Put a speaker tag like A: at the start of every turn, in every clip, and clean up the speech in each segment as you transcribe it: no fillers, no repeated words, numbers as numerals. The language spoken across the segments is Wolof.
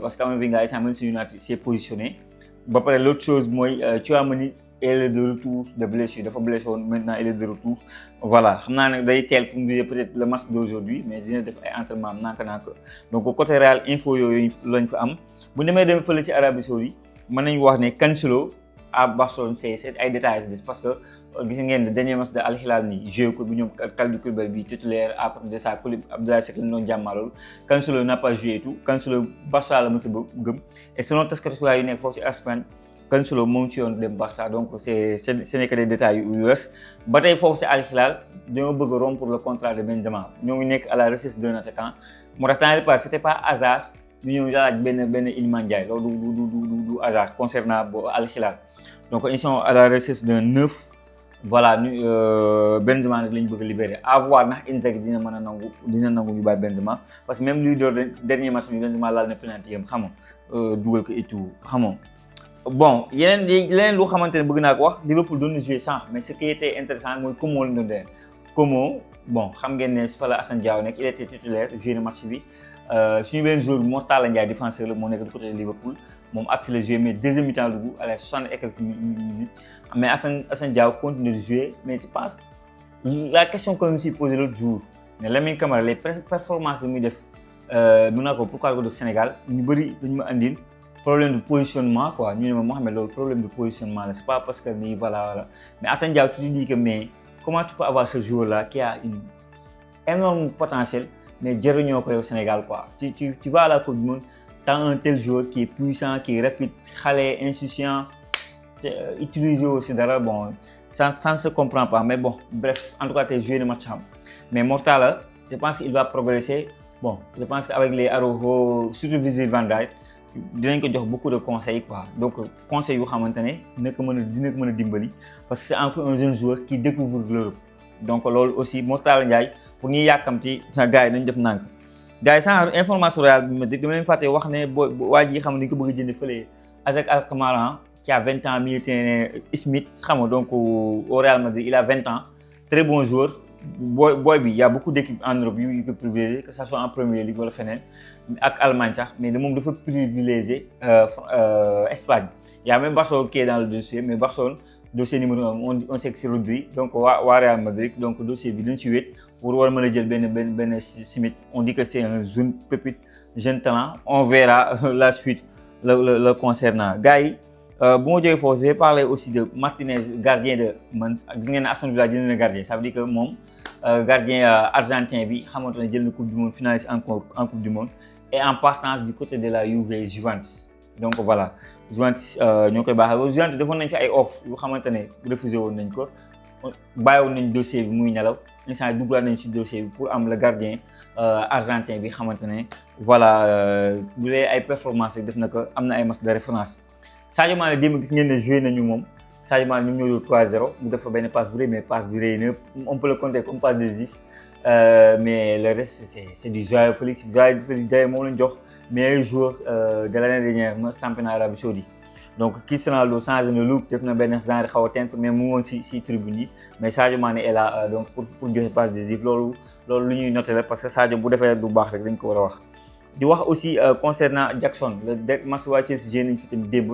A: parce que Camavinga instant Manchester United s'est positionné. Ba pare l'autre chose mooy Tchouaméni est de retour de blessure dafa blessé woon maintenant il est de retour voilà xam naa nag day teel pour mu peut-être le match d'aujourd'hui mais dina def ay entraînement am nànk-nànk donc côté Real info yooyu lañ fa am bu demee dem fële ci Arabie Saoudite mën nañu wax ne Cancelo à Barcelone c'est ay détails des parce que gis ngeen dernier match de Al Hilal nii joué ko bi ñoom Kalidou Koulibaly bi titulaire après de ça Abdoulaye Seck lañ doon jàmmaalool Cancelo n'a pas joué et tout Cancelo Barça la mës a gëm et selon taskatu xibaar yu nekk foofu ci Espagne Cancelo moom ci yoon dem Barça donc ce n'est que des détails yu reste ba tey foofu ci Al Hilal dañoo bëgg a rompre le contrat de Benzema ñoo ngi nekk à la recherche d'un attaquant moo tax temps yii pas c'était pas hasard ñu ñëw laaj benn Iliman Ndiaye loolu du hasard concernant Al Hilal donc ils sont à la recherche d'un neuf voilà Benzema nag la ñu bëgg a libérer à voir ndax Inzaghi dina nangu ñu bàyyi Benzema parce que même lui door dernier match bi Benzema laal na penalty yam xam nga dugal ko et tout xam nga bon yeneen lu xamante ne bëgg naa ko wax Liverpool doon na jouer sans mais ce qui était intéressant mooy Como lañ doon dee Como bon xam ngeen ne fa la Assane Diao nekk il était titulaire joué na match bi suñu benn joueur bi Mor Talla Ndiaye défenseur la moo nekk du côté de Liverpool moom acte la joué mais deuxième mi-temps dugg à la 60 et quelques minutes mais Assane Diao continue de jouer mais je pense la question que je me suis posée l'autre jour mais Lamine Camara les performances yi muy def mën naa ko pourquoi ko def Sénégal ñu bëri dañu ma andil problème de positionnement quoi ñu ne ma Mohamed loolu problème de positionnement la c'est pas parce que nii voilà mais Assane Diao tu te dis que mais comment tu peux avoir ce joueur là qui a une énorme potentiel mais jëriñoo ko yow Sénégal quoi tu vas à la Coupe du Monde t'as un tel joueur qui est puissant qui est rapide xale insouciant utilisé aussi dara bon ça ne se comprend pas mais bon bref en tout cas t'es joué de match am mais Mor Talla je pense qu'il va progresser bon je pense qu'avec les Araujo surtout Virgil van Dijk dinañ ko jox beaucoup de conseils quoi donc conseils yu xamante ne dina ko mën a dimbali parce que c'est encore un jeune joueur qui découvre l'Europe donc loolu aussi Mor Talla Ndiaye pour ñuy yàkkamti sa gars yi nañ def nànk gars yi sans information réelle bi ma dégg dama leen fàtte wax ne waa ji xam ne dañ ko bëgg a jënd fële Isaac Alkmaar qui a 20 ans militaire Smith xam nga donc au Real Madrid il a 20 ans très bon joueur boy bi y a beaucoup d'équipes en Europe yu ko privilégié que ça soit en Premier League wala feneen ak Allemagne sax mais moom dafa privilégié Espagne y a même Barcelone qui est dans le dossier mais Barcelone dossier numéro 1 on sait que c'est Rodri donc waa Real Madrid donc dossier bi dañ ci wéet pour war a mën a jël benn Smith on dit que c'est un jeune pépite jeune talent on verra la suite le concernant gars yi bu ma jógee foofu je vais parler aussi de Martinez gardien de man gis ngeen ne Aston Villa jël na gardien ça veut dire que moom gardien argentin bi xamante ne jël na coupe du monde finaliste encore en coupe du monde et en partance du côté de la Juventus donc voilà Juventus ñoo koy baaxee Juventus defoon nañ fi ay offre yu xamante ne refusé woon nañ ko bàyyiwoon nañ dossier bi muy nelaw instant yi duggaat nañ ci dossier bi pour am le gardien argentin bi xamante ne voilà bu dee ay performance def na ko am na ay match de référence Sadio Mané démb gis ngeen ne joué nañu moom Sadio Mané ñoom ñoo doon 3-0 mu def fa benn passe bu rëy mais passe bi rëy na on peut le compter comme passe décisif mais le reste c'est du Joao Félix day moom lañ jox meilleur joueur de l'année dernière ma championnat Arabie Saoudite donc Cristiano Ronaldo changé na look def na benn genre xaw a teinte mais mu woon si tribune yi mais Sadio Mané est là donc pour joxe passe décisif loolu lu ñuy noter la parce que Sadio bu defee du baax rek dañ ko war a wax. di wax aussi concernant Jackson le match waa Chelsea joué nañ fi tamit démb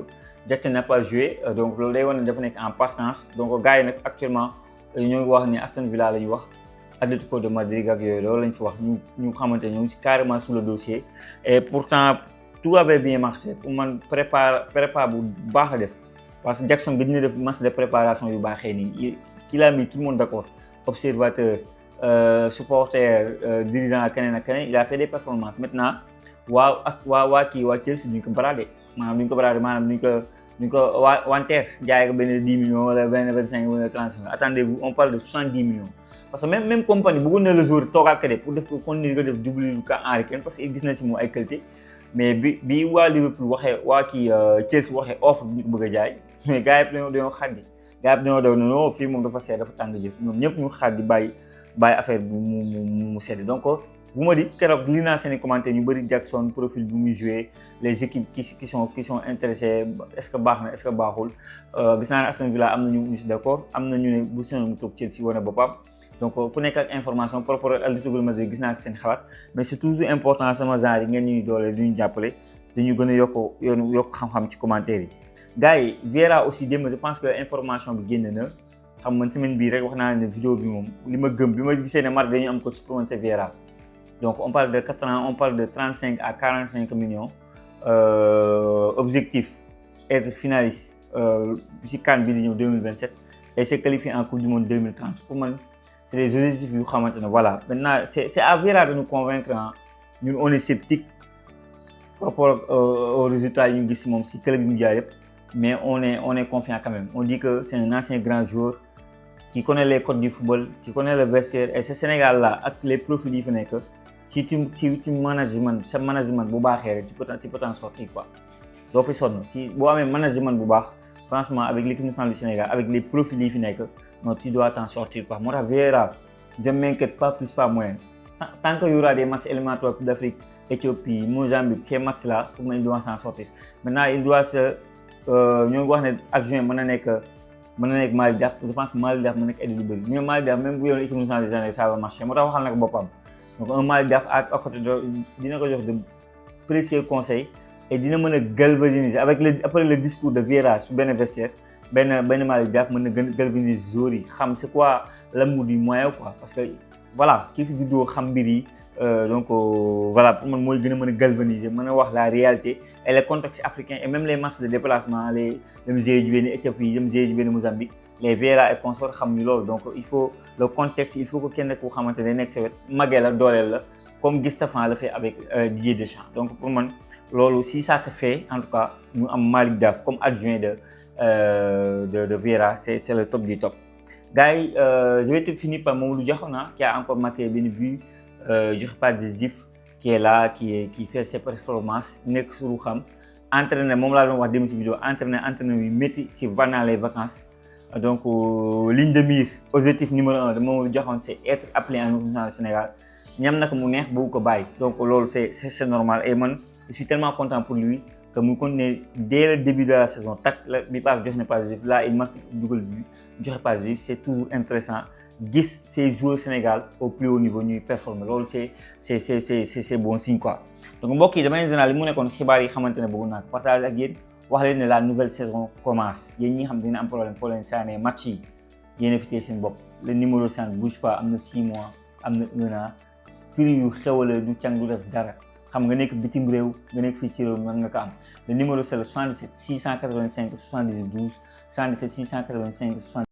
A: Jackson n'a pas joué donc loolu day wane ne dafa nekk en partance donc gars yi nag actuellement ñoo ngi wax ne Aston Villa la ñu wax Atlético de Madrid ak yooyu loolu lañ fi wax ñu xamante ne ñoo ngi carrément sous le dossier et pourtant tout avait bien marché pour man prépa bu baax a def parce que Jackson gëj na def match de préparation yu baaxee nii il a mis tout le monde d'accord observateur supporter dirigeant ak keneen il a fait des performances maintenant waa Chelsea duñ ko bradé maanaam duñ ko wanteer jaay ko benn 10 millions wala benn 25 wala 35 attendez-vous on parle de 70 millions parce que même compagnie bëggoon na le joueur toogaat ko de pour def ko continuer ko def double lu ka Harry Kane parce que gis na ci moom ay qualité mais bi waa Liverpool waxee waa Chelsea waxee offre bi ñu ko bëgg a jaay mais gars yi dañoo xaddi gars yi dañoo daw non fii moom dafa seet dafa tàng jëf ñoom ñëpp ñu xaddi bàyyi affaire bi mu sedd donc bu ma di keroog li naa seen i commentaires ñu bëri Jackson profil bi muy joué les équipes qui sont intéressées est-ce que baax na est-ce que baaxul gis naa ne Aston Villa am na ñu si d'accord am na ñu ne bu soobee mu toog Chelsea wane boppam donc ku nekk ak information par rapport ak Atlético Madrid gis naa si seen xalaat mais c'est toujours important sama genre yi ngeen ñuy doole du ñu jàppale dañu gën a yokk xam-xam ci commentaire yi. gars yi Vieira aussi démb je pense que information bi génn na xam man semaine bii rek wax naa ne vidéo bi moom li ma gëm bi ma gisee ne Marc dañu am coach pour man c'est Vieira. Donc on parle de 4 ans, on parle de 35 à 45 millions. Objectif, être finaliste si CAN bi di ñëw 2027 et se qualifier en Coupe du Monde 2030. Pour moi, c'est des objectifs yu xamante ne voilà. Maintenant, c'est à Vieira de nous convaincre. Hein. Nous, on est sceptique par rapport aux résultats yu ñu gis moom si club bi mu jaar yëpp, mais on est confiant quand même. On dit que c'est un ancien grand joueur qui connaît les codes du football, qui connaît le vestiaire et ce Sénégal-là, avec les profils yi fi nekk. Si tu management bu baaxee rek tu peux t'en sortir quoi doo fi sonn si boo amee management bu baax franchement avec l'équipe nationale du Sénégal avec les profils yi fi nekk non tu dois t'en sortir quoi moo tax Vieira je m'inquiète pas plus pas moins tant que y aura des matchs éliminatoires Coupe d'Afrique Éthiopie Mozambique ces matchs là pour moi il doit s'en sortir maintenant il doit se ñoo ngi wax ne adjoint mën na nekk Malick Daf je pense que Malick Daf mën na nekk Edou Bari mais Malick Daf même bu yoroon équipe nationale du Sénégal ça va marcher moo tax waxal na ko boppam. Donc un Malick Daf à côté de dina ko jox de précieux conseils et dina mën a galvaniser après le discours de Vieira su benn vestiaire benn Malick Daf mën na gën galvaniser joueurs yi xam c'est quoi l'amour du moyen quoi parce que voilà kii fi juddoo xam mbir yi donc voilà pour man mooy gën a mën a galvaniser mën a wax la réalité et le contexte africain et même les matchs de déplacement dem jouer ji benn Éthiopie dem jouer ji benn Mozambique les Vieira et consorts xam ñu loolu donc il faut le contexte il faut que kenn ku xamante ne nekk sa wet magee la dooleel la comme Gustave le fait avec Didier Deschamps donc pour man loolu si ça se fait en tout cas ñu am Malick Daf comme adjoint de Vieira c'est le top du top. Gars yi je vais te finir par Mamadou Diakhona qui a encore marqué benn but joxe pas décisif qui est là qui fait ses performances nekk suru xam entraîné moom laa doon wax dem ci vidéo entraîné yu métti si pendant les vacances. Donc ligne de mire objectif numéro 1 de Mamadou Diakhona c'est être appelé en équipe nationale du Sénégal ñam na ko mu neex bëgg ko bàyyi donc loolu c'est normal et man je suis tellement content pour lui que mu continuer dès le début de la saison tak la bi passe joxe na pas décisif là il marque dugal but joxe pas décisif c'est toujours intéressant gis ces joueurs Sénégal au plus haut niveau ñuy performer loolu c'est bon signe quoi donc mbokk yi damay général li mu nekkoon xibaar yi xamante ne bëgg naa partage ak yéen wax leen ne la nouvelle saison commence yéen ñi nga xam dina am problème foo leen saanee match yi yéen a fi tey seen bopp le numéro 5 bouge pas am na 6 mois am na 1 an prix yu xewale du càng du def dara xam nga nekk bitim réew nga nekk fii ci réew nga ko am le numéro c'est le 77 685 78 12 77 685 78